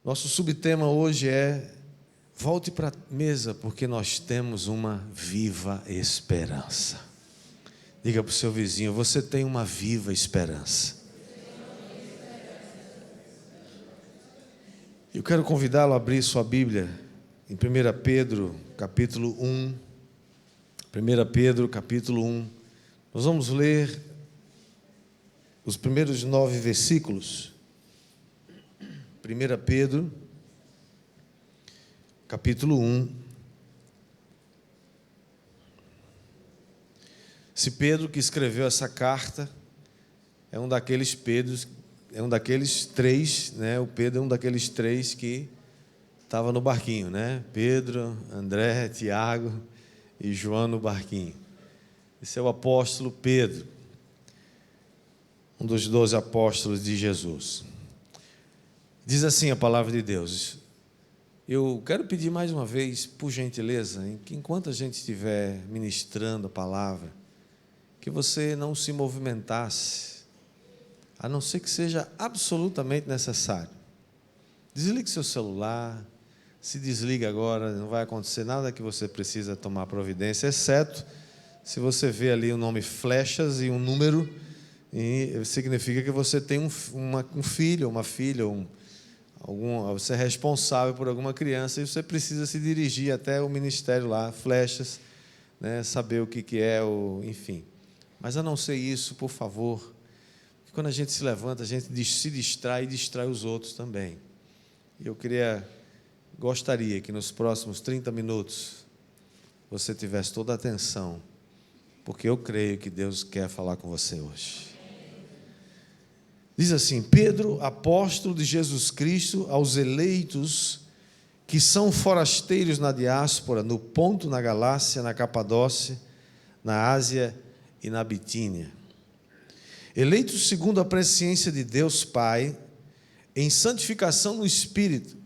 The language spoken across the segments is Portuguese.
Nosso subtema hoje é: volte para a mesa, porque nós temos uma viva esperança. Diga para o seu vizinho: você tem uma viva esperança. Eu quero convidá-lo a abrir sua Bíblia em 1 Pedro, capítulo 1. 1 Pedro, capítulo 1. Nós vamos ler os primeiros 9 versículos. 1 Pedro, capítulo 1. Esse Pedro que escreveu essa carta é um daqueles Pedros, é um daqueles três, né? O Pedro é um daqueles três que estava no barquinho, né? Pedro, André, Tiago e João no barquinho. Esse é o apóstolo Pedro, um dos 12 apóstolos de Jesus. Diz assim a palavra de Deus. Eu quero pedir mais uma vez, por gentileza, que enquanto a gente estiver ministrando a palavra, que você não se movimentasse, a não ser que seja absolutamente necessário. Desligue seu celular, se desliga agora, não vai acontecer nada que você precisa tomar providência, exceto se você vê ali o nome flechas e um número, e significa que você tem um filho, uma filha, você é responsável por alguma criança e você precisa se dirigir até o ministério lá, flechas, né, saber o que é, enfim. Mas a não ser isso, por favor, porque quando a gente se levanta, a gente se distrai e distrai os outros também. Eu gostaria que nos próximos 30 minutos você tivesse toda a atenção, porque eu creio que Deus quer falar com você hoje. Diz assim: Pedro, apóstolo de Jesus Cristo, aos eleitos que são forasteiros na diáspora, no Ponto, na Galácia, na Capadócia, na Ásia e na Bitínia. Eleitos segundo a presciência de Deus Pai, em santificação no Espírito,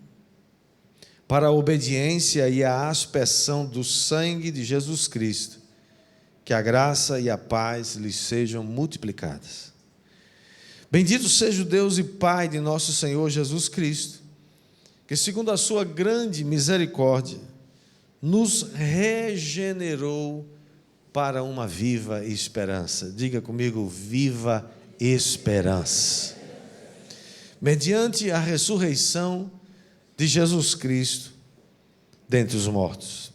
para a obediência e a aspersão do sangue de Jesus Cristo, que a graça e a paz lhes sejam multiplicadas. Bendito seja o Deus e Pai de nosso Senhor Jesus Cristo, que segundo a sua grande misericórdia, nos regenerou para uma viva esperança. Diga comigo: viva esperança. Mediante a ressurreição de Jesus Cristo dentre os mortos.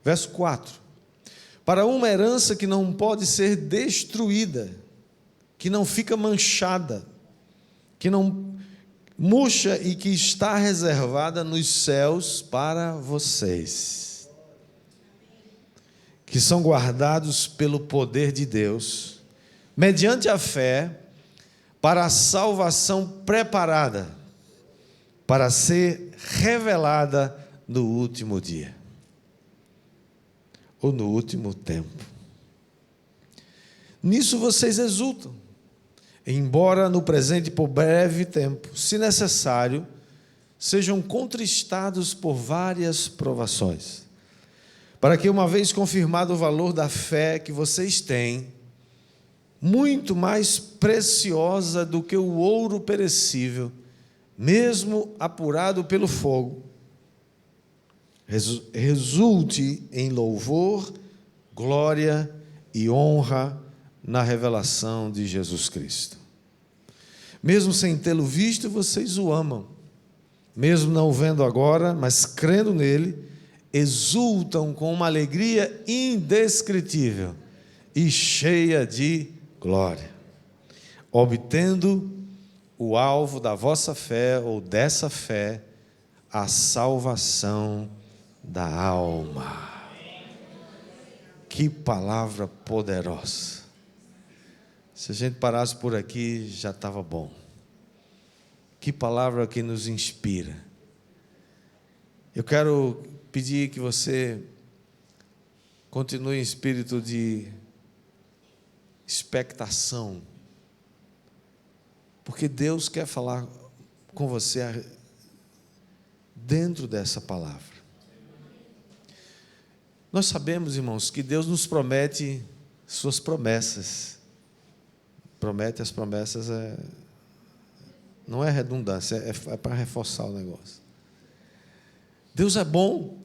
Verso 4. Para uma herança que não pode ser destruída, que não fica manchada, que não murcha e que está reservada nos céus para vocês, que são guardados pelo poder de Deus, mediante a fé, para a salvação preparada, para ser revelada no último dia, ou no último tempo. Nisso vocês exultam, embora no presente por breve tempo, se necessário, sejam contristados por várias provações, para que, uma vez confirmado o valor da fé que vocês têm, muito mais preciosa do que o ouro perecível, mesmo apurado pelo fogo, resulte em louvor, glória e honra na revelação de Jesus Cristo. Mesmo sem tê-lo visto, vocês o amam. Mesmo não o vendo agora, mas crendo nele, exultam com uma alegria indescritível e cheia de glória, obtendo o alvo da vossa fé, ou dessa fé, a salvação da alma. Que palavra poderosa! Se a gente parasse por aqui, já estava bom. Que palavra que nos inspira. Eu quero pedir que você continue em espírito de expectação, porque Deus quer falar com você dentro dessa palavra. Nós sabemos, irmãos, que Deus nos promete suas promessas. Promete as promessas Não é redundância, é para reforçar o negócio. Deus é bom.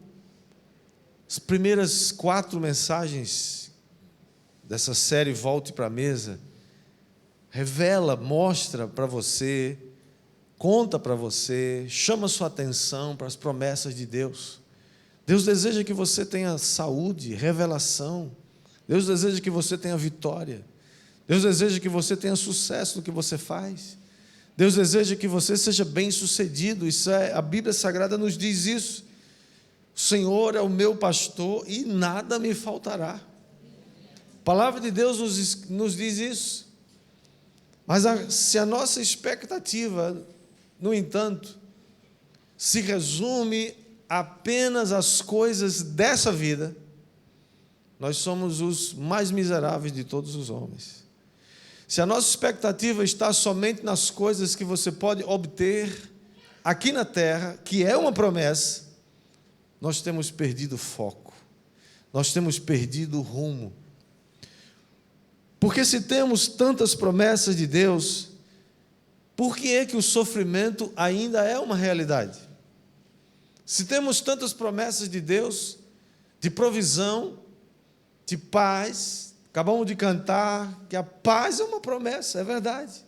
As primeiras 4 mensagens dessa série Volte para a Mesa revela, mostra para você, conta para você, chama sua atenção para as promessas de Deus. Deus deseja que você tenha saúde, revelação. Deus deseja que você tenha vitória. Deus deseja que você tenha sucesso no que você faz. Deus deseja que você seja bem-sucedido. A Bíblia Sagrada nos diz isso. O Senhor é o meu pastor e nada me faltará. A palavra de Deus nos diz isso. Mas se a nossa expectativa, no entanto, se resume apenas às coisas dessa vida, nós somos os mais miseráveis de todos os homens. Se a nossa expectativa está somente nas coisas que você pode obter aqui na terra, que é uma promessa, nós temos perdido o foco, nós temos perdido o rumo. Porque se temos tantas promessas de Deus, por que é que o sofrimento ainda é uma realidade? Se temos tantas promessas de Deus, de provisão, de paz, acabamos de cantar que a paz é uma promessa, é verdade.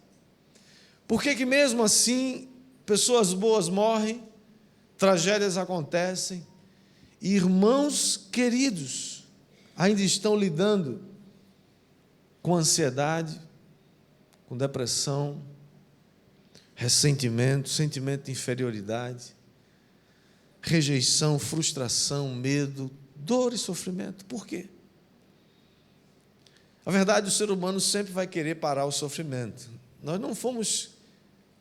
Por que que mesmo assim pessoas boas morrem, tragédias acontecem, e irmãos queridos ainda estão lidando com ansiedade, com depressão, ressentimento, sentimento de inferioridade, rejeição, frustração, medo, dor e sofrimento? Por quê? A verdade, o ser humano sempre vai querer parar o sofrimento. Nós não fomos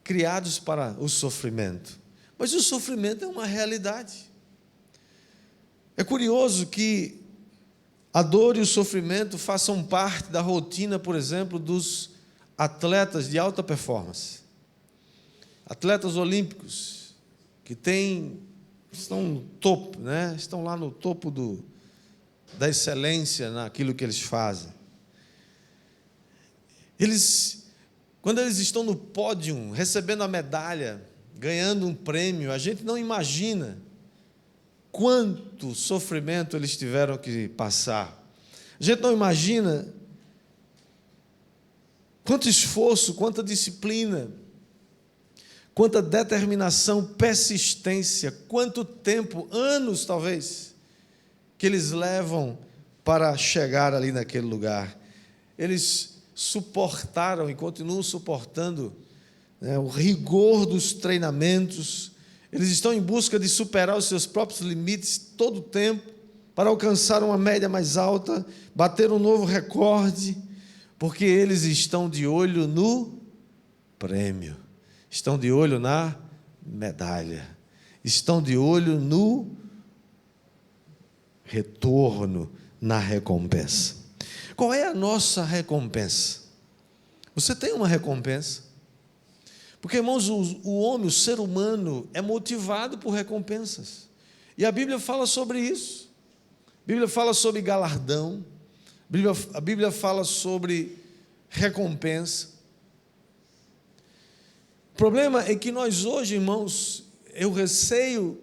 criados para o sofrimento, mas o sofrimento é uma realidade. É curioso que a dor e o sofrimento façam parte da rotina, por exemplo, dos atletas de alta performance. Atletas olímpicos que estão no topo, né? Estão lá no topo da excelência naquilo que eles fazem. Quando eles estão no pódio, recebendo a medalha, ganhando um prêmio, a gente não imagina quanto sofrimento eles tiveram que passar. A gente não imagina quanto esforço, quanta disciplina, quanta determinação, persistência, quanto tempo, anos talvez, que eles levam para chegar ali naquele lugar. Eles suportaram e continuam suportando, né, o rigor dos treinamentos. Eles estão em busca de superar os seus próprios limites todo o tempo, para alcançar uma média mais alta, bater um novo recorde, porque eles estão de olho no prêmio, estão de olho na medalha, estão de olho no retorno, na recompensa. Qual é a nossa recompensa? Você tem uma recompensa? Porque, irmãos, o homem, o ser humano, é motivado por recompensas. E a Bíblia fala sobre isso. A Bíblia fala sobre galardão. A Bíblia fala sobre recompensa. O problema é que nós hoje, irmãos, eu receio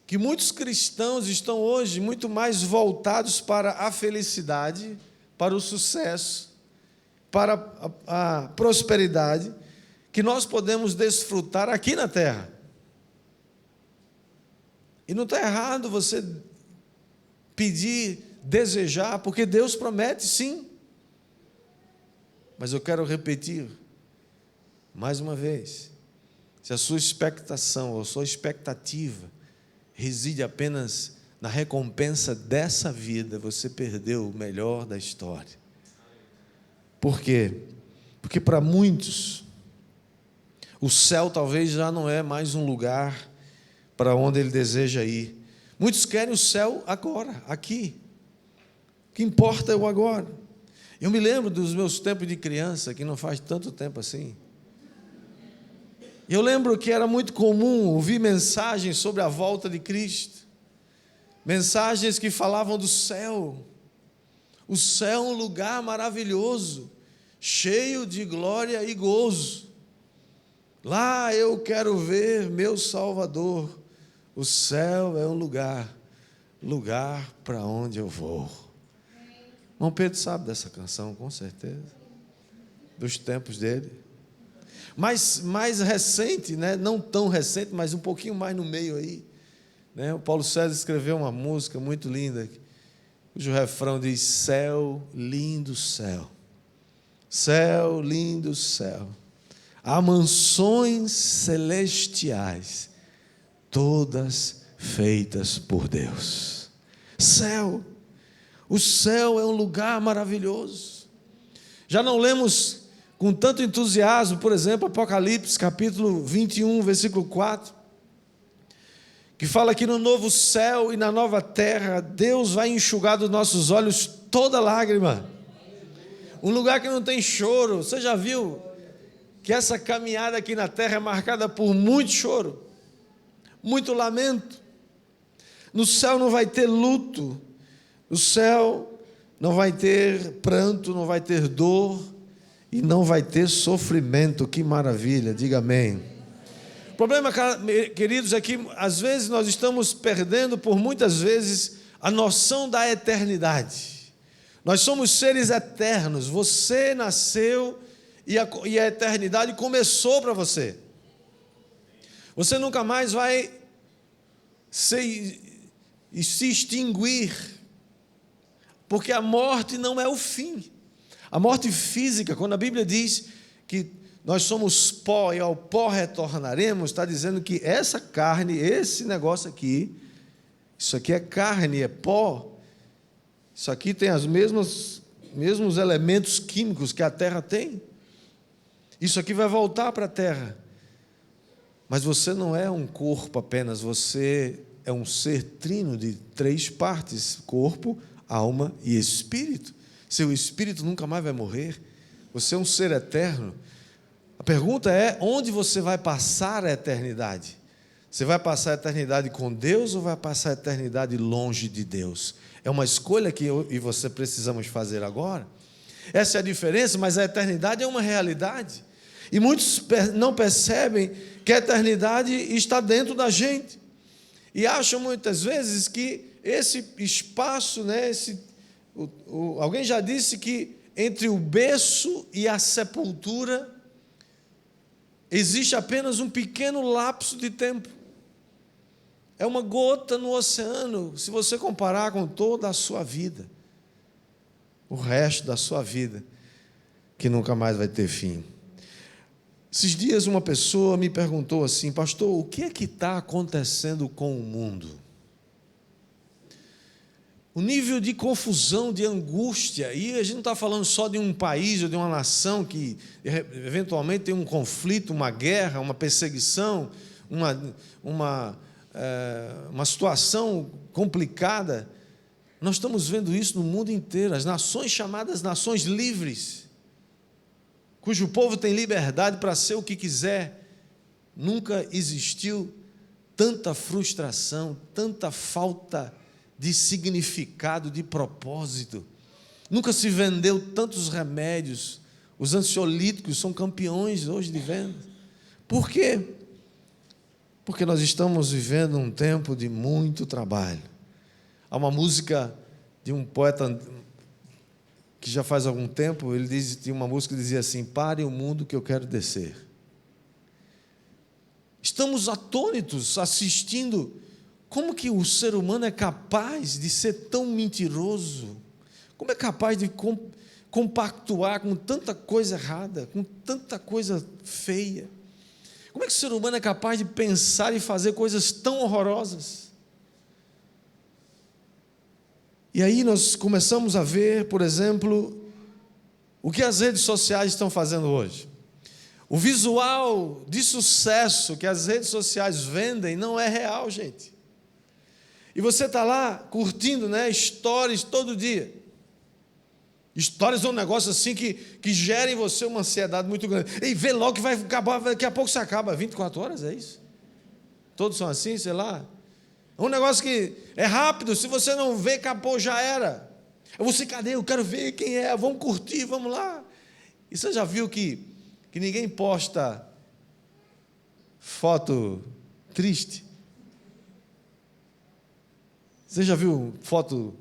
que muitos cristãos estão hoje muito mais voltados para a felicidade, para o sucesso, para a prosperidade, que nós podemos desfrutar aqui na terra. E não está errado você pedir, desejar, porque Deus promete, sim. Mas eu quero repetir, mais uma vez, se a sua expectação ou a sua expectativa reside apenas na recompensa dessa vida, você perdeu o melhor da história. Por quê? Porque para muitos, o céu talvez já não é mais um lugar para onde ele deseja ir. Muitos querem o céu agora, aqui. O que importa é o agora. Eu me lembro dos meus tempos de criança, que não faz tanto tempo assim. Eu lembro que era muito comum ouvir mensagens sobre a volta de Cristo. Mensagens que falavam do céu. O céu é um lugar maravilhoso, cheio de glória e gozo. Lá eu quero ver meu Salvador. O céu é um lugar para onde eu vou. Irmão Pedro sabe dessa canção, com certeza, dos tempos dele. Mas mais recente, né? Não tão recente, mas um pouquinho mais no meio aí, né? O Paulo César escreveu uma música muito linda, cujo refrão diz: céu, lindo céu, céu, lindo céu, há mansões celestiais, todas feitas por Deus. Céu, o céu é um lugar maravilhoso. Já não lemos com tanto entusiasmo, por exemplo, Apocalipse capítulo 21, versículo 4, que fala que no novo céu e na nova terra, Deus vai enxugar dos nossos olhos toda lágrima. Um lugar que não tem choro. Você já viu que essa caminhada aqui na terra é marcada por muito choro, muito lamento? No céu não vai ter luto, no céu não vai ter pranto, não vai ter dor e não vai ter sofrimento. Que maravilha, diga amém. O problema, queridos, é que às vezes nós estamos perdendo, por muitas vezes, a noção da eternidade. Nós somos seres eternos. Você nasceu e a eternidade começou para você. Você nunca mais vai se extinguir, porque a morte não é o fim. A morte física, quando a Bíblia diz que nós somos pó e ao pó retornaremos, está dizendo que essa carne, esse negócio aqui, isso aqui é carne, é pó, isso aqui tem os mesmos elementos químicos que a terra tem. Isso aqui vai voltar para a terra. Mas você não é um corpo apenas, você é um ser trino de 3 partes: corpo, alma e espírito. Seu espírito nunca mais vai morrer. Você é um ser eterno. A pergunta é: onde você vai passar a eternidade? Você vai passar a eternidade com Deus ou vai passar a eternidade longe de Deus? É uma escolha que eu e você precisamos fazer agora. Essa é a diferença, mas a eternidade é uma realidade. E muitos não percebem que a eternidade está dentro da gente. E acham muitas vezes que esse espaço, né, alguém já disse que entre o berço e a sepultura existe apenas um pequeno lapso de tempo. É uma gota no oceano, se você comparar com toda a sua vida, o resto da sua vida, que nunca mais vai ter fim. Esses dias uma pessoa me perguntou assim: pastor, o que é que está acontecendo com o mundo? O nível de confusão, de angústia, e a gente não está falando só de um país ou de uma nação que eventualmente tem um conflito, uma guerra, uma perseguição, uma situação complicada. Nós estamos vendo isso no mundo inteiro. As nações chamadas nações livres, cujo povo tem liberdade para ser o que quiser. Nunca existiu tanta frustração, tanta falta de significado, de propósito. Nunca se vendeu tantos remédios. Os ansiolíticos são campeões hoje de venda. Por quê? Porque nós estamos vivendo um tempo de muito trabalho. Há uma música de um poeta que já faz algum tempo, tinha uma música que dizia assim: pare o mundo que eu quero descer. Estamos atônitos assistindo como que o ser humano é capaz de ser tão mentiroso, como é capaz de compactuar com tanta coisa errada, com tanta coisa feia. Como é que o ser humano é capaz de pensar e fazer coisas tão horrorosas? E aí nós começamos a ver, por exemplo, o que as redes sociais estão fazendo hoje. O visual de sucesso que as redes sociais vendem não é real, gente. E você está lá curtindo, né, stories todo dia. Stories é um negócio assim que gera em você uma ansiedade muito grande. E vê logo que vai acabar, daqui a pouco se acaba. 24 horas, é isso? Todos são assim, sei lá. É um negócio que é rápido, se você não vê, acabou, já era. Você, cadê? Eu quero ver quem é, vamos curtir, vamos lá. E você já viu que ninguém posta foto triste? Você já viu foto?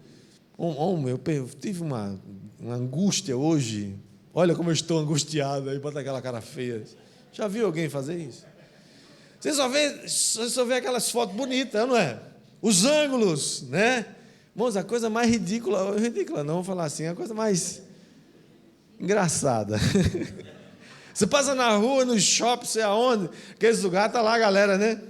Eu tive uma angústia hoje. Olha como eu estou angustiado. Aí bota aquela cara feia. Já viu alguém fazer isso? Você só vê aquelas fotos bonitas, não é? Os ângulos, né? Irmãos, a coisa mais ridícula não, vou falar assim, a coisa mais engraçada. Você passa na rua, no shopping, sei aonde, aqueles lugares, tá lá a galera, né?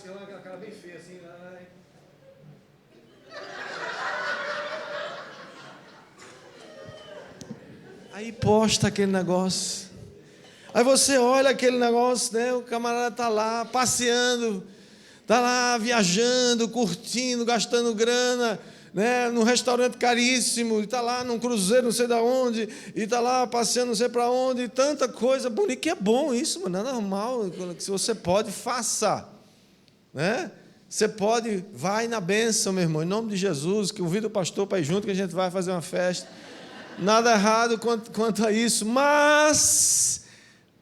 Aquela cara bem feia assim, né? Aí posta aquele negócio. Aí você olha aquele negócio, né? O camarada está lá passeando, está lá viajando, curtindo, gastando grana, né? Num restaurante caríssimo, está lá num cruzeiro não sei de onde, e está lá passeando não sei para onde, e tanta coisa bonita, que é bom isso, mano, é normal. Se você pode, faça, né? Você pode, vai na bênção, meu irmão, em nome de Jesus, que convida o pastor para ir junto, que a gente vai fazer uma festa. Nada errado quanto a isso, mas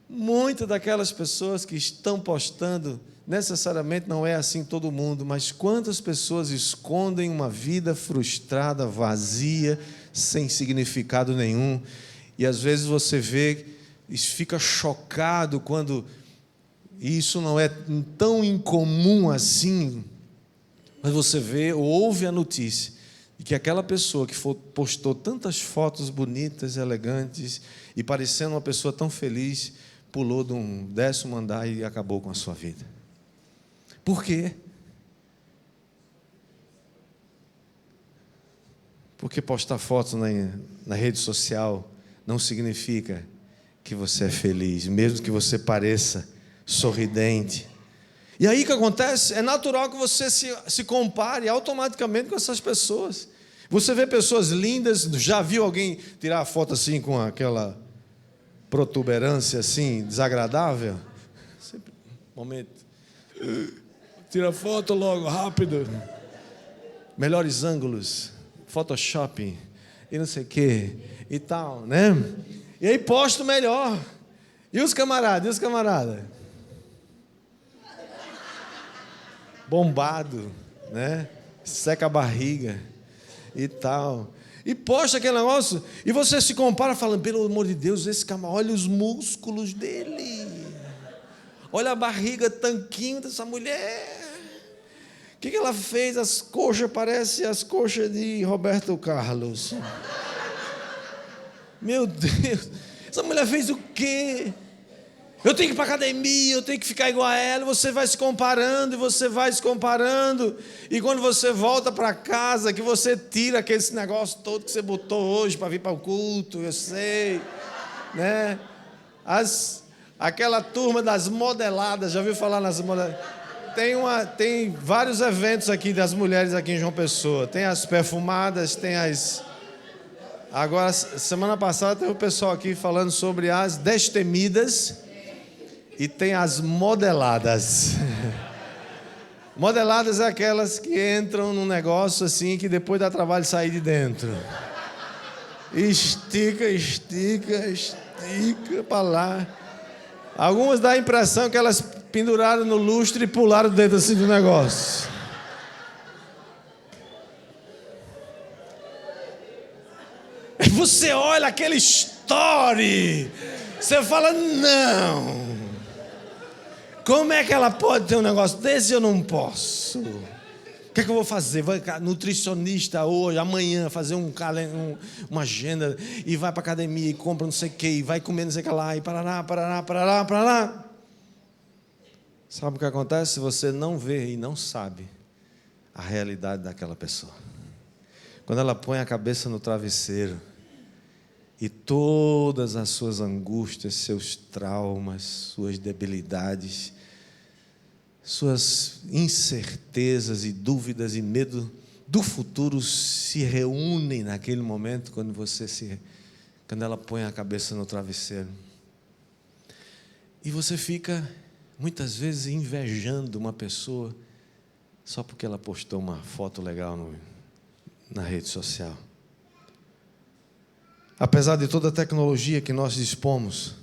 muitas daquelas pessoas que estão postando, necessariamente não é assim todo mundo, mas quantas pessoas escondem uma vida frustrada, vazia, sem significado nenhum, e às vezes você vê e fica chocado quando isso não é tão incomum assim, mas você vê ou ouve a notícia de que aquela pessoa que postou tantas fotos bonitas, elegantes, e parecendo uma pessoa tão feliz, pulou de um 10º andar e acabou com a sua vida. Por quê? Porque postar fotos na rede social não significa que você é feliz, mesmo que você pareça sorridente. E aí o que acontece? É natural que você se compare automaticamente com essas pessoas. Você vê pessoas lindas, já viu alguém tirar foto assim com aquela protuberância assim, desagradável? Sempre, momento. Tira foto logo, rápido. Melhores ângulos, Photoshop e não sei o que e tal, né? E aí posto melhor. E os camaradas? Bombado, né? Seca a barriga e tal. E posta aquele negócio, e você se compara falando, pelo amor de Deus, esse camarada, olha os músculos dele. Olha a barriga, tanquinho dessa mulher. O que ela fez? As coxas parecem as coxas de Roberto Carlos. Meu Deus, essa mulher fez o quê? Eu tenho que ir para a academia, eu tenho que ficar igual a ela. Você vai se comparando, e quando você volta para casa, que você tira aquele negócio todo que você botou hoje para vir para o culto, eu sei, né? Aquela turma das modeladas, já ouviu falar nas modeladas? Tem vários eventos aqui das mulheres aqui em João Pessoa. Tem as perfumadas, tem as... Agora, semana passada, teve o pessoal aqui falando sobre as destemidas e tem as modeladas. Modeladas é aquelas que entram num negócio assim que depois dá trabalho sair de dentro. Estica para lá. Algumas dá a impressão que elas penduraram no lustre e pularam dentro assim do negócio. E você olha aquele story, você fala, não, como é que ela pode ter um negócio desse e eu não posso? O que é que eu vou fazer? Vai nutricionista hoje, amanhã, fazer uma agenda, e vai para a academia e compra não sei o que, e vai comer não sei o que lá, e parará. Sabe o que acontece? Você não vê e não sabe a realidade daquela pessoa. Quando ela põe a cabeça no travesseiro, e todas as suas angústias, seus traumas, suas debilidades, suas incertezas e dúvidas e medo do futuro se reúnem naquele momento, quando você quando ela põe a cabeça no travesseiro. E você fica, muitas vezes, invejando uma pessoa só porque ela postou uma foto legal na rede social. Apesar de toda a tecnologia que nós dispomos,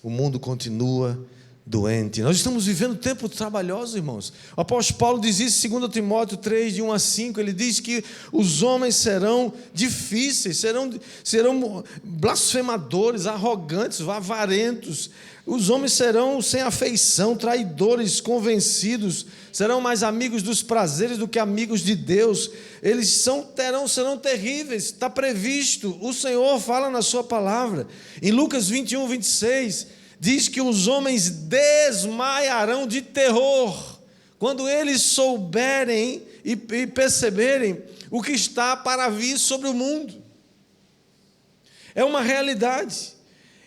o mundo continua doente. Nós estamos vivendo tempos trabalhosos, irmãos. O apóstolo Paulo diz isso em 2 Timóteo 3, de 1 a 5. Ele diz que os homens serão difíceis, serão blasfemadores, arrogantes, avarentos. Os homens serão sem afeição, traidores, convencidos, serão mais amigos dos prazeres do que amigos de Deus. Eles serão terríveis, está previsto. O Senhor fala na sua palavra. Em Lucas 21, 26, diz que os homens desmaiarão de terror quando eles souberem e perceberem o que está para vir sobre o mundo. É uma realidade.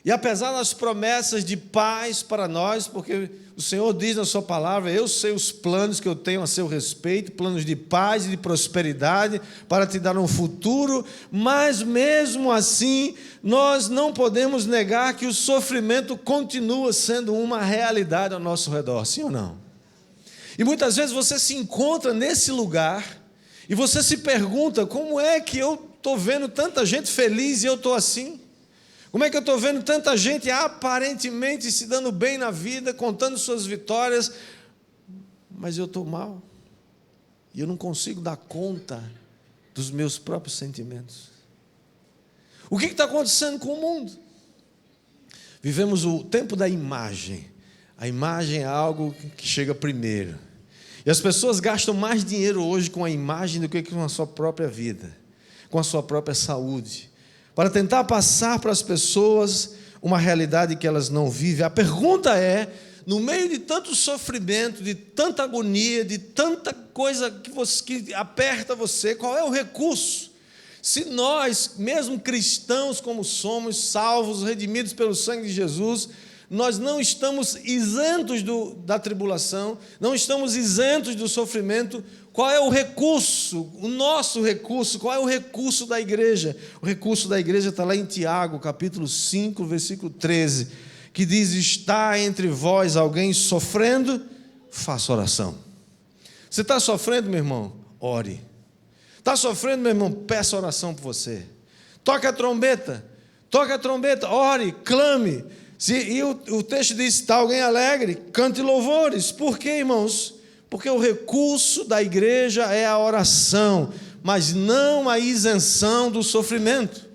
E apesar das promessas de paz para nós, porque o Senhor diz na sua palavra: eu sei os planos que eu tenho a seu respeito, planos de paz e de prosperidade, para te dar um futuro, mas mesmo assim, nós não podemos negar que o sofrimento continua sendo uma realidade ao nosso redor, sim ou não? E muitas vezes você se encontra nesse lugar, e você se pergunta: como é que eu estou vendo tanta gente feliz e eu estou assim? Como é que eu estou vendo tanta gente aparentemente se dando bem na vida, contando suas vitórias, mas eu estou mal, e eu não consigo dar conta dos meus próprios sentimentos? O que está acontecendo com o mundo? Vivemos o tempo da imagem. A imagem é algo que chega primeiro, e as pessoas gastam mais dinheiro hoje com a imagem do que com a sua própria vida, com a sua própria saúde, para tentar passar para as pessoas uma realidade que elas não vivem. A pergunta é: no meio de tanto sofrimento, de tanta agonia, de tanta coisa que aperta você, qual é o recurso? Se nós, mesmo cristãos como somos, salvos, redimidos pelo sangue de Jesus, nós não estamos isentos da tribulação, não estamos isentos do sofrimento. Qual é o recurso, o nosso recurso? Qual é o recurso da igreja? O recurso da igreja está lá em Tiago, capítulo 5, versículo 13, que diz: está entre vós alguém sofrendo? Faça oração. Você está sofrendo, meu irmão? Ore. Está sofrendo, meu irmão? Peça oração por você. Toque a trombeta, ore, clame. E o texto diz: está alguém alegre? Cante louvores. Por quê, irmãos? Porque o recurso da igreja é a oração, mas não a isenção do sofrimento.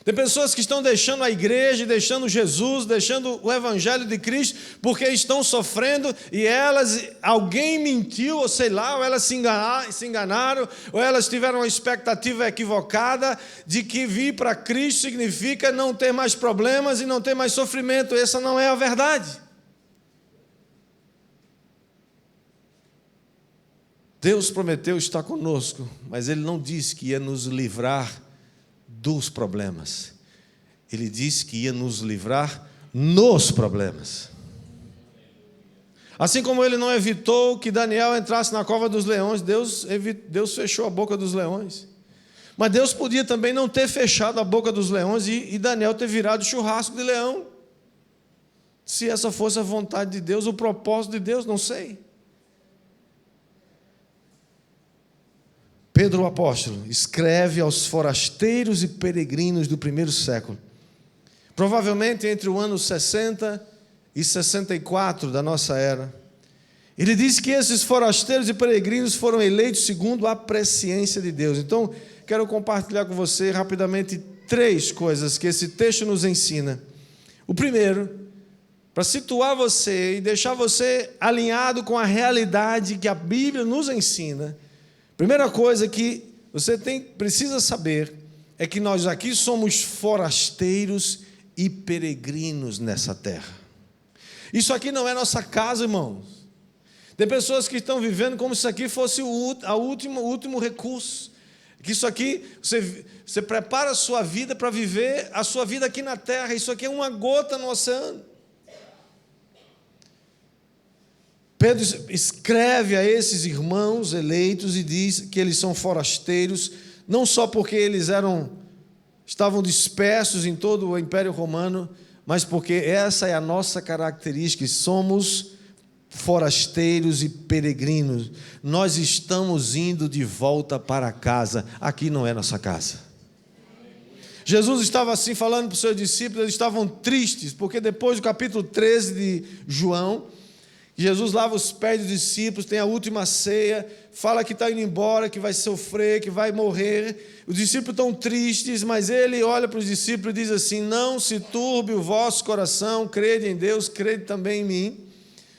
Tem pessoas que estão deixando a igreja, deixando Jesus, deixando o evangelho de Cristo, porque estão sofrendo e alguém mentiu, ou sei lá, ou elas se enganaram, ou elas tiveram uma expectativa equivocada de que vir para Cristo significa não ter mais problemas e não ter mais sofrimento. Essa não é a verdade. Deus prometeu estar conosco, mas Ele não disse que ia nos livrar dos problemas. Ele disse que ia nos livrar nos problemas. Assim como Ele não evitou que Daniel entrasse na cova dos leões, Deus fechou a boca dos leões. Mas Deus podia também não ter fechado a boca dos leões e Daniel ter virado churrasco de leão. Se essa fosse a vontade de Deus, o propósito de Deus, não sei. Pedro, o apóstolo, escreve aos forasteiros e peregrinos do primeiro século, provavelmente entre o ano 60 e 64 da nossa era. Ele diz que esses forasteiros e peregrinos foram eleitos segundo a presciência de Deus. Então, quero compartilhar com você rapidamente 3 coisas que esse texto nos ensina. O primeiro, para situar você e deixar você alinhado com a realidade que a Bíblia nos ensina. Primeira coisa que você precisa saber é que nós aqui somos forasteiros e peregrinos nessa terra. Isso aqui não é nossa casa, irmãos. Tem pessoas que estão vivendo como se isso aqui fosse o último recurso. Que isso aqui, você prepara a sua vida para viver a sua vida aqui na terra. Isso aqui é uma gota no oceano. Pedro escreve a esses irmãos eleitos e diz que eles são forasteiros, não só porque eles eram estavam dispersos em todo o Império Romano, mas porque essa é a nossa característica, somos forasteiros e peregrinos, nós estamos indo de volta para casa, aqui não é nossa casa. Jesus estava assim falando para os seus discípulos, eles estavam tristes, porque depois do capítulo 13 de João, Jesus lava os pés dos discípulos, tem a última ceia, fala que está indo embora, que vai sofrer, que vai morrer. Os discípulos estão tristes, mas ele olha para os discípulos e diz assim: não se turbe o vosso coração, crede em Deus, crede também em mim,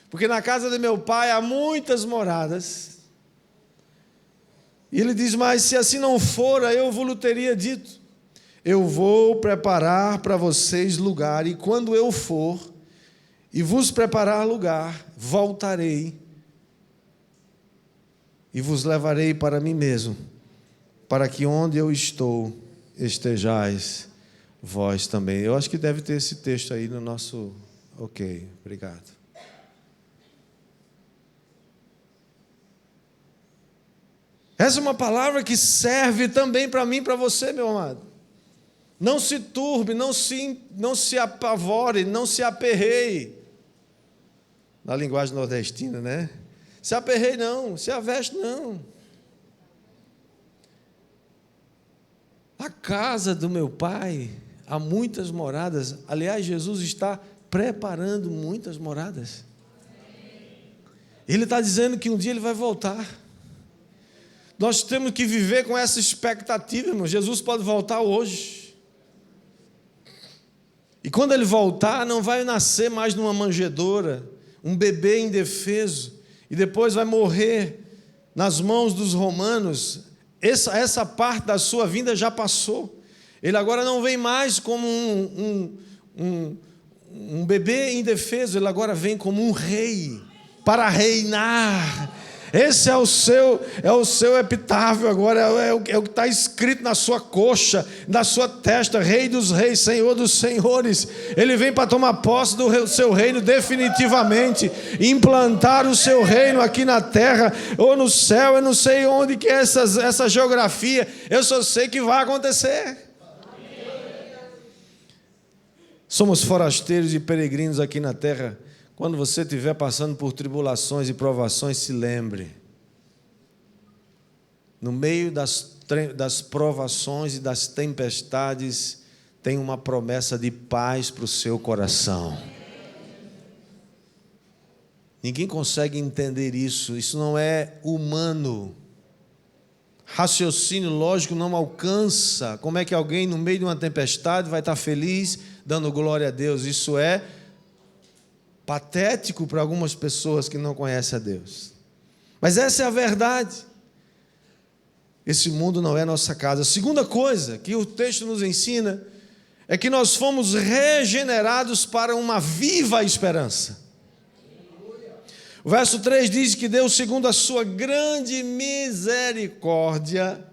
porque na casa de meu pai há muitas moradas. E ele diz: mas se assim não fora, eu vos teria dito, eu vou preparar para vocês lugar, e quando eu for e vos preparar lugar, voltarei e vos levarei para mim mesmo, para que onde eu estou estejais vós também. Eu acho que deve ter esse texto aí no nosso... Ok, obrigado. Essa é uma palavra que serve também para mim e para você, meu amado. Não se turbe, não se apavore, não se aperreie. Na linguagem nordestina, né? Se aperreie não, se aveste não. A casa do meu pai há muitas moradas. Aliás, Jesus está preparando muitas moradas. Ele está dizendo que um dia ele vai voltar. Nós temos que viver com essa expectativa, irmão. Jesus pode voltar hoje. E quando ele voltar, não vai nascer mais numa manjedoura, um bebê indefeso, e depois vai morrer nas mãos dos romanos. Essa parte da sua vinda já passou. Ele agora não vem mais como um bebê indefeso, ele agora vem como um rei, para reinar. Esse é o seu epitáfio agora, é o que está escrito na sua coxa, na sua testa: Rei dos reis, Senhor dos senhores. Ele vem para tomar posse do seu reino definitivamente, implantar o seu reino aqui na terra, ou no céu. Eu não sei onde que é essa geografia, eu só sei que vai acontecer. Somos forasteiros e peregrinos aqui na terra. Quando você estiver passando por tribulações e provações, se lembre, no meio das provações e das tempestades, tem uma promessa de paz para o seu coração. Ninguém consegue entender isso, isso não é humano. Raciocínio lógico não alcança. Como é que alguém no meio de uma tempestade vai estar feliz, dando glória a Deus? Isso é patético para algumas pessoas que não conhecem a Deus. Mas essa é a verdade. Esse mundo não é nossa casa. A segunda coisa que o texto nos ensina é que nós fomos regenerados para uma viva esperança. O verso 3 diz que Deus, segundo a sua grande misericórdia,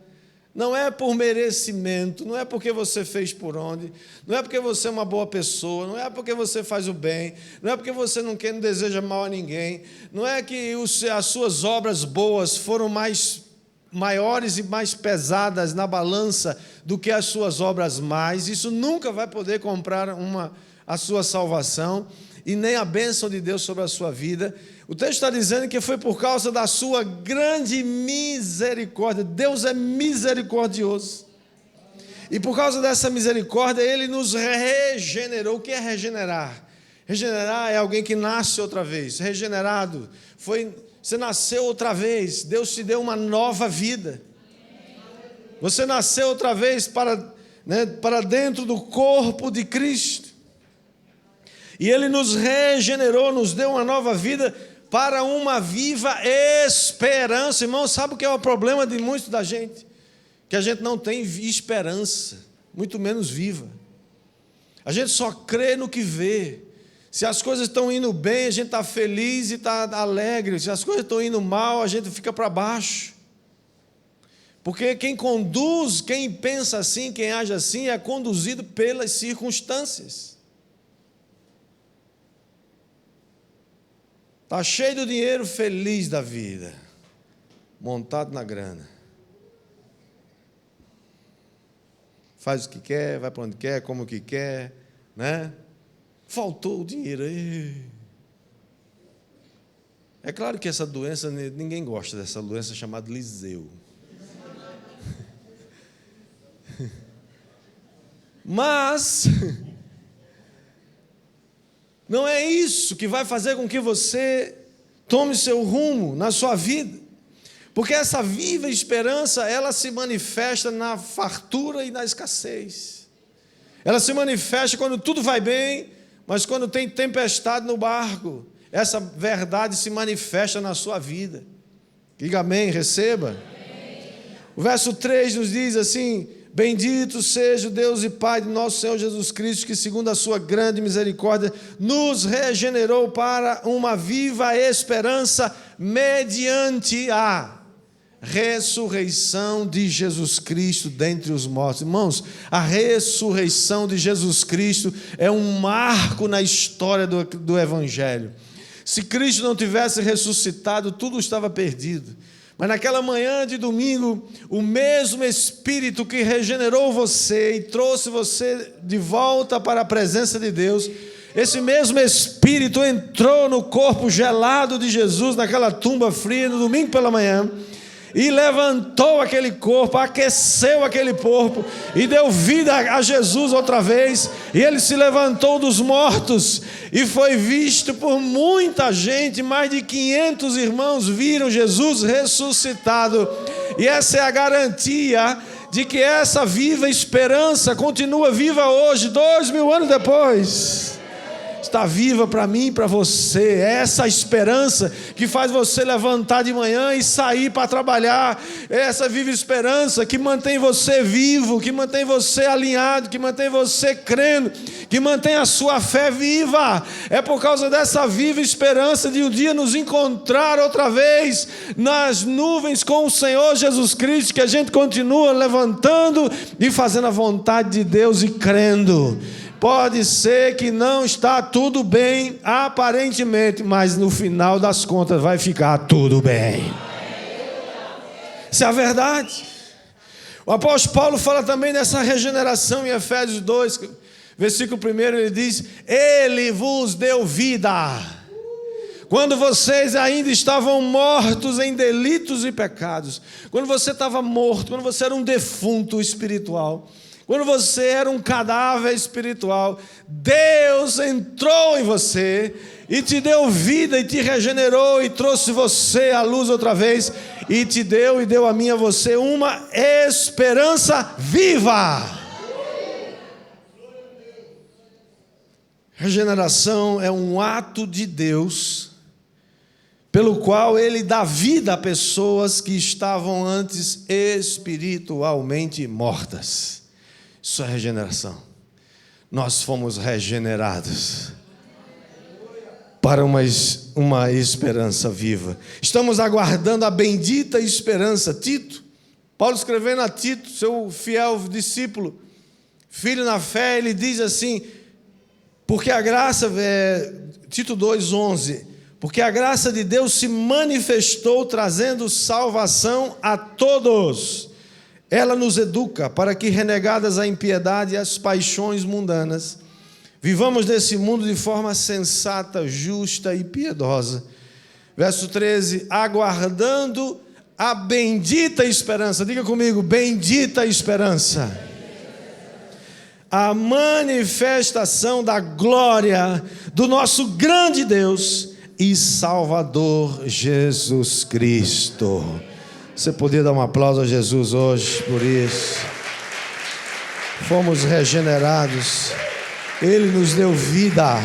não é por merecimento, não é porque você fez por onde, não é porque você é uma boa pessoa, não é porque você faz o bem, não é porque você não deseja mal a ninguém, não é que as suas obras boas foram maiores e mais pesadas na balança do que as suas obras más. Isso nunca vai poder comprar a sua salvação e nem a bênção de Deus sobre a sua vida. O texto está dizendo que foi por causa da sua grande misericórdia. Deus é misericordioso. E por causa dessa misericórdia, Ele nos regenerou. O que é regenerar? Regenerar é alguém que nasce outra vez. Regenerado, você nasceu outra vez. Deus te deu uma nova vida. Você nasceu outra vez para dentro do corpo de Cristo. E Ele nos regenerou, nos deu uma nova vida para uma viva esperança. Irmão, sabe o que é o problema de muitos da gente? Que a gente não tem esperança, muito menos viva. A gente só crê no que vê. Se as coisas estão indo bem, a gente está feliz e está alegre. Se as coisas estão indo mal, a gente fica para baixo. Porque quem conduz, quem pensa assim, quem age assim, é conduzido pelas circunstâncias. Está cheio do dinheiro, feliz da vida, montado na grana. faz o que quer, vai para onde quer, come o que quer, né? Faltou o dinheiro. É claro que essa doença, ninguém gosta dessa doença chamada Liseu. Mas não é isso que vai fazer com que você tome seu rumo na sua vida. Porque essa viva esperança, ela se manifesta na fartura e na escassez. Ela se manifesta quando tudo vai bem, mas quando tem tempestade no barco, essa verdade se manifesta na sua vida. Diga amém, receba. Amém. O verso 3 nos diz assim: bendito seja o Deus e Pai de nosso Senhor Jesus Cristo, que segundo a sua grande misericórdia, nos regenerou para uma viva esperança mediante a ressurreição de Jesus Cristo dentre os mortos. Irmãos, a ressurreição de Jesus Cristo é um marco na história do Evangelho. Se Cristo não tivesse ressuscitado, tudo estava perdido. Mas naquela manhã de domingo, o mesmo Espírito que regenerou você e trouxe você de volta para a presença de Deus, esse mesmo Espírito entrou no corpo gelado de Jesus, naquela tumba fria, no domingo pela manhã, e levantou aquele corpo, aqueceu aquele corpo e deu vida a Jesus outra vez, e ele se levantou dos mortos e foi visto por muita gente. Mais de 500 irmãos viram Jesus ressuscitado, e essa é a garantia de que essa viva esperança continua viva hoje, 2000 anos depois. Está viva para mim e para você. É essa esperança que faz você levantar de manhã e sair para trabalhar. É essa viva esperança que mantém você vivo, que mantém você alinhado, que mantém você crendo, que mantém a sua fé viva. É por causa dessa viva esperança de um dia nos encontrar outra vez nas nuvens com o Senhor Jesus Cristo, que a gente continua levantando e fazendo a vontade de Deus e crendo. Pode ser que não está tudo bem aparentemente, mas no final das contas vai ficar tudo bem. Isso é a verdade. O apóstolo Paulo fala também dessa regeneração em Efésios 2, versículo 1, ele diz: ele vos deu vida quando vocês ainda estavam mortos em delitos e pecados. Quando você estava morto, quando você era um defunto espiritual, quando você era um cadáver espiritual, Deus entrou em você e te deu vida e te regenerou e trouxe você à luz outra vez e te deu e deu a mim e a você uma esperança viva. Regeneração é um ato de Deus pelo qual Ele dá vida a pessoas que estavam antes espiritualmente mortas. Isso é regeneração. Nós fomos regenerados para uma esperança viva. Estamos aguardando a bendita esperança. Tito, Paulo escrevendo a Tito, seu fiel discípulo, filho na fé, ele diz assim: porque a graça, Tito 2:11, porque a graça de Deus se manifestou trazendo salvação a todos. Ela nos educa para que, renegadas a impiedade e as paixões mundanas, vivamos nesse mundo de forma sensata, justa e piedosa. Verso 13, aguardando a bendita esperança. Diga comigo, bendita esperança. A manifestação da glória do nosso grande Deus e Salvador Jesus Cristo. Você podia dar um aplauso a Jesus hoje por isso. Fomos regenerados. Ele nos deu vida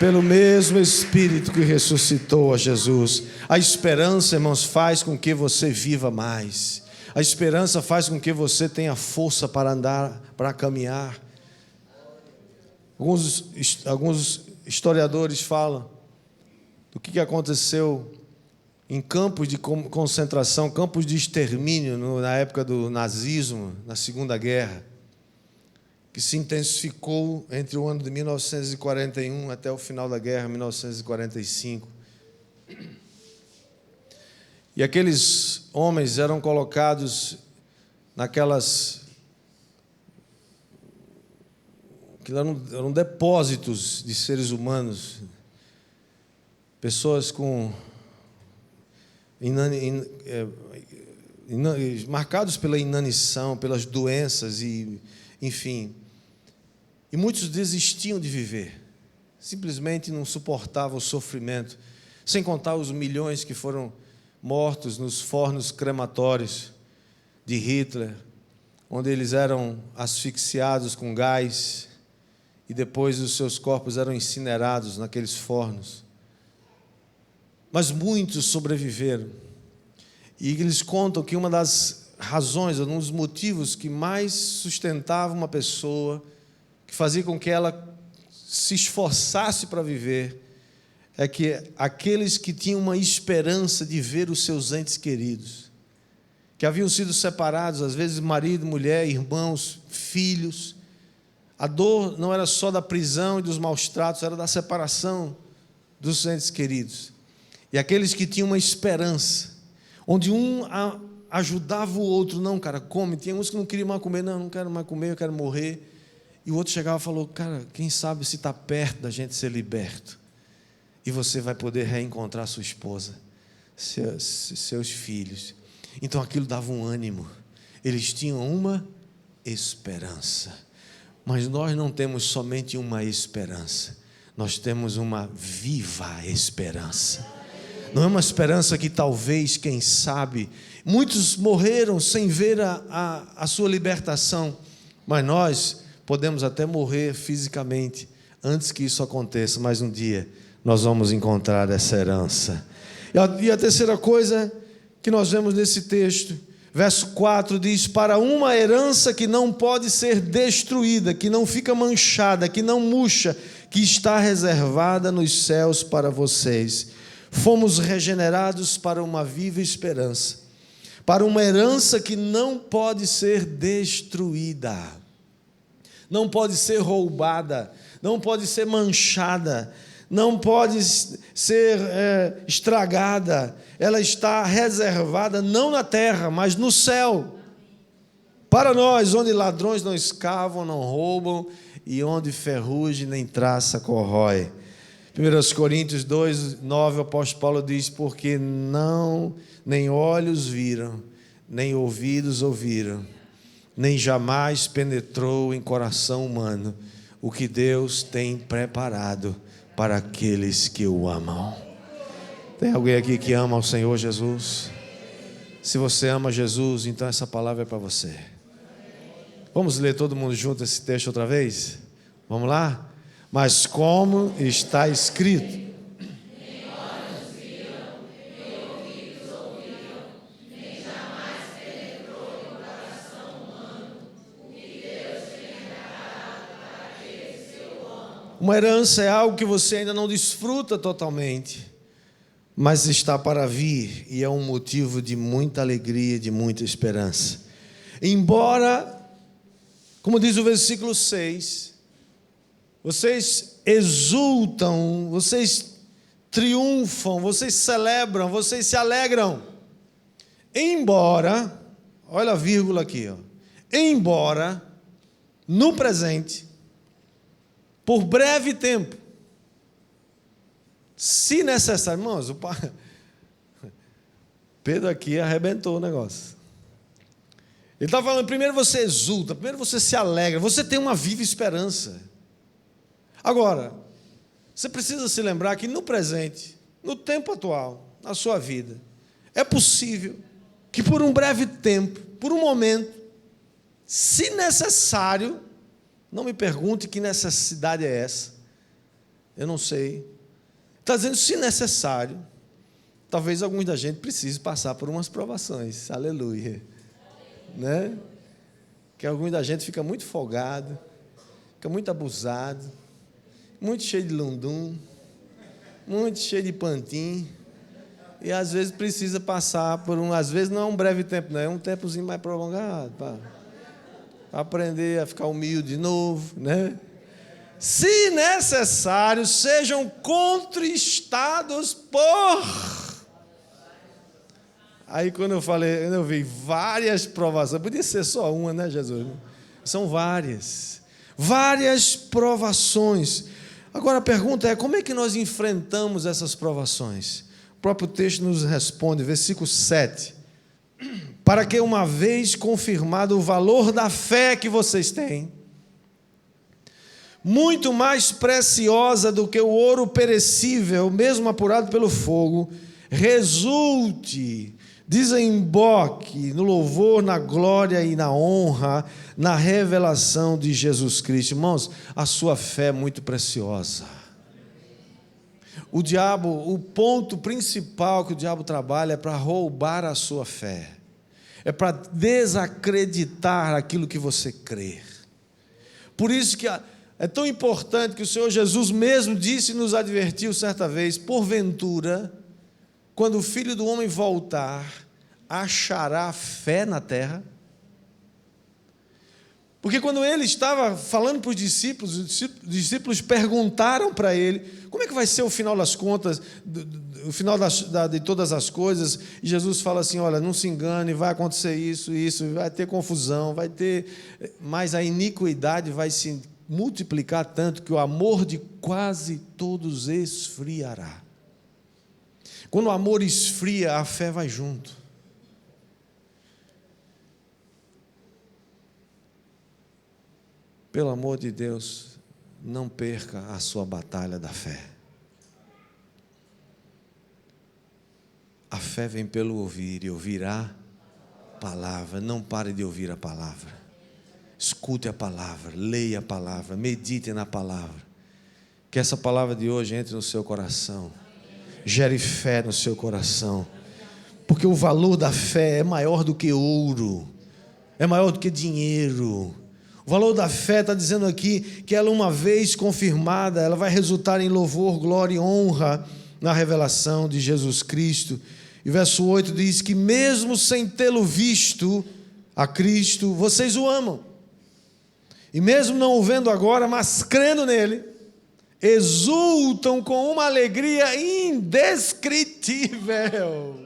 pelo mesmo Espírito que ressuscitou a Jesus. A esperança, irmãos, faz com que você viva mais. A esperança faz com que você tenha força para andar, para caminhar. Alguns historiadores falam do que aconteceu em campos de concentração, campos de extermínio na época do nazismo, na Segunda Guerra, que se intensificou entre o ano de 1941 até o final da guerra, 1945. E aqueles homens eram colocados naquelas Aquilo eram depósitos de seres humanos, pessoas marcados pela inanição, pelas doenças, enfim. E muitos desistiam de viver, simplesmente não suportavam o sofrimento, sem contar os milhões que foram mortos nos fornos crematórios de Hitler, onde eles eram asfixiados com gás e depois os seus corpos eram incinerados naqueles fornos. Mas muitos sobreviveram. E eles contam que uma das razões, um dos motivos que mais sustentava uma pessoa, que fazia com que ela se esforçasse para viver, é que aqueles que tinham uma esperança de ver os seus entes queridos, que haviam sido separados, às vezes marido, mulher, irmãos, filhos, a dor não era só da prisão e dos maus tratos, era da separação dos entes queridos. E aqueles que tinham uma esperança, onde um ajudava o outro, não, cara, come. Tinha uns que não queriam mais comer, não quero mais comer, eu quero morrer. E o outro chegava e falou, cara, quem sabe se está perto da gente ser liberto. E você vai poder reencontrar sua esposa, seus filhos. Então aquilo dava um ânimo. Eles tinham uma esperança. Mas nós não temos somente uma esperança. Nós temos uma viva esperança. Não é uma esperança que talvez, quem sabe, muitos morreram sem ver a sua libertação, mas nós podemos até morrer fisicamente antes que isso aconteça, mas um dia nós vamos encontrar essa herança. E a terceira coisa que nós vemos nesse texto, verso 4 diz, para uma herança que não pode ser destruída, que não fica manchada, que não murcha, que está reservada nos céus para vocês. Fomos regenerados para uma viva esperança, para uma herança que não pode ser destruída, não pode ser roubada, não pode ser manchada, não pode ser estragada. Ela está reservada não na terra, mas no céu, para nós, onde ladrões não escavam, não roubam, e onde ferrugem nem traça corrói. 1 Coríntios 2, 9, o apóstolo Paulo diz, porque nem olhos viram, nem ouvidos ouviram, nem jamais penetrou em coração humano o que Deus tem preparado para aqueles que o amam. Tem alguém aqui que ama o Senhor Jesus? Se você ama Jesus, então essa palavra é para você. Vamos ler todo mundo junto esse texto outra vez? Vamos lá? Mas como está escrito, nem olhos viram, nem ouvidos ouviram, nem jamais penetrou em coração humano o que Deus tem preparado para aqueles que o amam. Uma herança é algo que você ainda não desfruta totalmente, mas está para vir, e é um motivo de muita alegria, de muita esperança. Embora, como diz o versículo 6, vocês exultam, vocês triunfam, vocês celebram, vocês se alegram. Embora, olha a vírgula aqui, ó, embora, no presente, por breve tempo, se necessário, irmãos, Pedro aqui arrebentou o negócio. Ele está falando, primeiro você exulta, primeiro você se alegra, você tem uma viva esperança. Agora, você precisa se lembrar que no presente, no tempo atual, na sua vida, é possível que por um breve tempo, por um momento, se necessário, não me pergunte que necessidade é essa, eu não sei, está dizendo se necessário, talvez alguns da gente precise passar por umas provações, aleluia, né? Que alguns da gente fica muito folgado, fica muito abusado, muito cheio de lundum, muito cheio de pantim, e às vezes precisa passar por às vezes não é um breve tempo, não, é um tempozinho mais prolongado, para aprender a ficar humilde de novo, né? Se necessário, sejam contristados por... Aí quando eu vi várias provações, podia ser só uma, né, Jesus? São várias. Várias provações. Agora a pergunta é: como é que nós enfrentamos essas provações? O próprio texto nos responde, versículo 7. Para que, uma vez confirmado o valor da fé que vocês têm, muito mais preciosa do que o ouro perecível, mesmo apurado pelo fogo, resulte, desemboque no louvor, na glória e na honra, na revelação de Jesus Cristo. Irmãos, a sua fé é muito preciosa. O ponto principal que o diabo trabalha é para roubar a sua fé, é para desacreditar aquilo que você crê. Por isso que é tão importante que o Senhor Jesus mesmo disse e nos advertiu certa vez: porventura, quando o Filho do Homem voltar, achará fé na terra? Porque quando ele estava falando para os discípulos perguntaram para ele: como é que vai ser o final das contas, o final de todas as coisas? E Jesus fala assim: olha, não se engane, vai acontecer isso, vai ter confusão, mas a iniquidade vai se multiplicar tanto que o amor de quase todos esfriará. Quando o amor esfria, a fé vai junto. Pelo amor de Deus, não perca a sua batalha da fé. A fé vem pelo ouvir, e ouvirá palavra. Não pare de ouvir a palavra. Escute a palavra, leia a palavra, medite na palavra. Que essa palavra de hoje entre no seu coração, gere fé no seu coração, porque o valor da fé é maior do que ouro, é maior do que dinheiro. O valor da fé está dizendo aqui que ela, uma vez confirmada, ela vai resultar em louvor, glória e honra na revelação de Jesus Cristo. E verso 8 diz que mesmo sem tê-lo visto a Cristo, vocês o amam. E mesmo não o vendo agora, mas crendo nele, exultam com uma alegria indescritível.